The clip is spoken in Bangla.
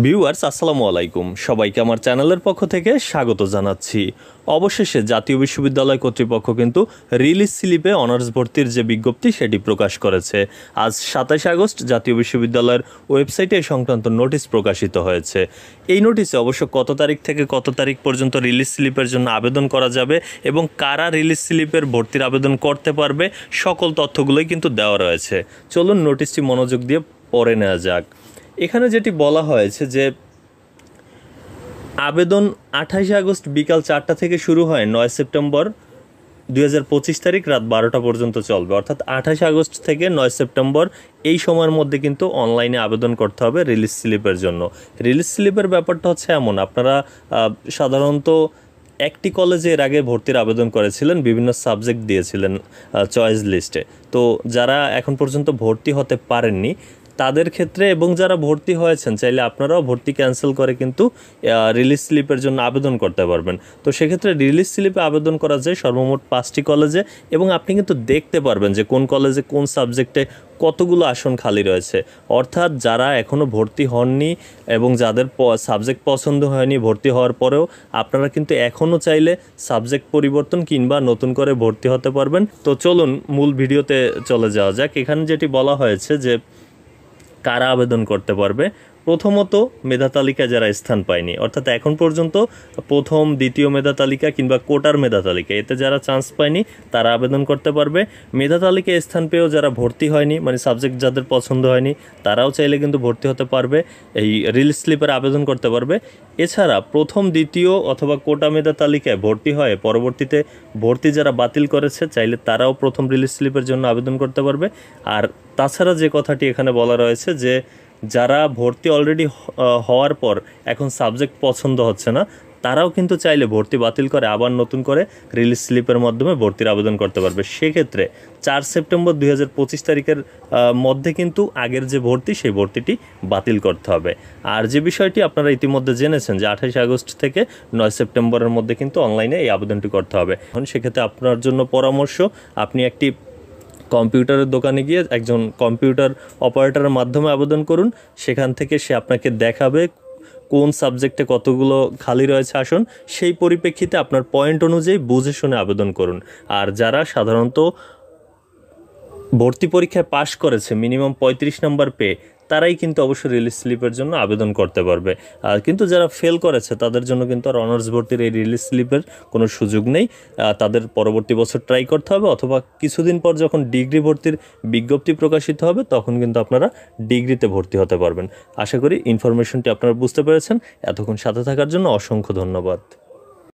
ভিউয়ার্স আসসালামু আলাইকুম, সবাইকে আমার চ্যানেলের পক্ষ থেকে স্বাগত জানাচ্ছি। অবশেষে জাতীয় বিশ্ববিদ্যালয় কর্তৃপক্ষ কিন্তু রিলিজ স্লিপে অনার্স ভর্তির যে বিজ্ঞপ্তি সেটি প্রকাশ করেছে। আজ 27 আগস্ট জাতীয় বিশ্ববিদ্যালয়ের ওয়েবসাইটে এই সংক্রান্ত নোটিশ প্রকাশিত হয়েছে। এই নোটিশে অবশ্য কত তারিখ থেকে কত তারিখ পর্যন্ত রিলিজ স্লিপের জন্য আবেদন করা যাবে এবং কারা রিলিজ স্লিপের ভর্তির আবেদন করতে পারবে সকল তথ্যগুলোই কিন্তু দেওয়া রয়েছে। চলুন নোটিশটি মনোযোগ দিয়ে পড়ে নেওয়া যাক। এখানে যেটি বলা হয়েছে যে আবেদন 28 আগস্ট বিকাল 4টা থেকে শুরু হয়, 9 সেপ্টেম্বর 2025 তারিখ রাত 12টা পর্যন্ত চলবে। অর্থাৎ 28 আগস্ট থেকে 9 সেপ্টেম্বর এই সময়ের মধ্যে কিন্তু অনলাইনে আবেদন করতে হবে রিলিজ স্লিপের জন্য। রিলিজ স্লিপের ব্যাপারটা হচ্ছে এমন, আপনারা সাধারণত একটি কলেজে এর আগে ভর্তির আবেদন করেছিলেন, বিভিন্ন সাবজেক্ট দিয়েছিলেন চয়েস লিস্টে। তো যারা এখন পর্যন্ত ভর্তি হতে পারেননি তাদের ক্ষেত্রে এবং যারা ভর্তি হয়েছেন চাইলে আপনারাও ভর্তি ক্যান্সেল করে কিন্তু রিলিজ স্লিপের জন্য আবেদন করতে পারবেন। তো সেক্ষেত্রে রিলিজ স্লিপে আবেদন করা যায় সর্বমোট 5টি কলেজে এবং আপনি কিন্তু দেখতে পারবেন যে কোন কলেজে কোন সাবজেক্টে কতগুলো আসন খালি রয়েছে। অর্থাৎ যারা এখনও ভর্তি হননি এবং যাদের সাবজেক্ট পছন্দ হয়নি, ভর্তি হওয়ার পরেও আপনারা কিন্তু এখনও চাইলে সাবজেক্ট পরিবর্তন কিংবা নতুন করে ভর্তি হতে পারবেন। তো চলুন মূল ভিডিওতে চলে যাওয়া যাক। এখানে যেটি বলা হয়েছে যে কারা আবেদন করতে পারবে। প্রথমত মেধা তালিকায় যারা স্থান পায়নি, অর্থাৎ এখন পর্যন্ত প্রথম দ্বিতীয় মেধা তালিকা কিংবা কোটার মেধা তালিকা এতে যারা চান্স পায়নি তারা আবেদন করতে পারবে। মেধা তালিকায় স্থান পেয়েও যারা ভর্তি হয়নি, মানে সাবজেক্ট যাদের পছন্দ হয়নি তারাও চাইলে কিন্তু ভর্তি হতে পারবে, এই রিলিজ স্লিপের আবেদন করতে পারবে। এছাড়া প্রথম দ্বিতীয় অথবা কোটা মেধা তালিকায় ভর্তি হয় পরবর্তীতে ভর্তি যারা বাতিল করেছে চাইলে তারাও প্রথম রিলিজ স্লিপের জন্য আবেদন করতে পারবে। আর তাছাড়া যে কথাটি এখানে বলা রয়েছে যে যারা ভর্তি অলরেডি হওয়ার পর এখন সাবজেক্ট পছন্দ হচ্ছে না তারাও কিন্তু চাইলে ভর্তি বাতিল করে আবার নতুন করে রিলিজ স্লিপের মাধ্যমে ভর্তির আবেদন করতে পারবে। সেক্ষেত্রে 4 সেপ্টেম্বর 2025 তারিখের মধ্যে কিন্তু আগের যে ভর্তি সেই ভর্তিটি বাতিল করতে হবে। আর যে বিষয়টি আপনারা ইতিমধ্যে জেনেছেন যে 28 আগস্ট থেকে 9 সেপ্টেম্বরের মধ্যে কিন্তু অনলাইনে এই আবেদনটি করতে হবে। এখন সেক্ষেত্রে আপনার জন্য পরামর্শ, আপনি একটি কম্পিউটারের দোকানে গিয়ে একজন কম্পিউটার অপারেটরের মাধ্যমে আবেদন করুন। সেখান থেকে সে আপনাকে দেখাবে কোন সাবজেক্টে কতগুলো খালি রয়েছে আসন, সেই পরিপ্রেক্ষিতে আপনার পয়েন্ট অনুযায়ী বুঝে শুনে আবেদন করুন। আর যারা সাধারণত ভর্তি পরীক্ষায় পাশ করেছে মিনিমাম 35 নম্বর পেয়ে তারাই কিন্তু অবশ্যই রিলিজ স্লিপের জন্য আবেদন করতে পারবে। কিন্তু যারা ফেল করেছে তাদের জন্য কিন্তু আর অনার্স ভর্তির এই রিলিজ স্লিপের কোনো সুযোগ নেই। তাদের পরবর্তী বছর ট্রাই করতে হবে অথবা কিছুদিন পর যখন ডিগ্রি ভর্তির বিজ্ঞপ্তি প্রকাশিত হবে তখন কিন্তু আপনারা ডিগ্রিতে ভর্তি হতে পারবেন। আশা করি ইনফরমেশনটি আপনারা বুঝতে পেরেছেন। এতক্ষণ সাথে থাকার জন্য অসংখ্য ধন্যবাদ।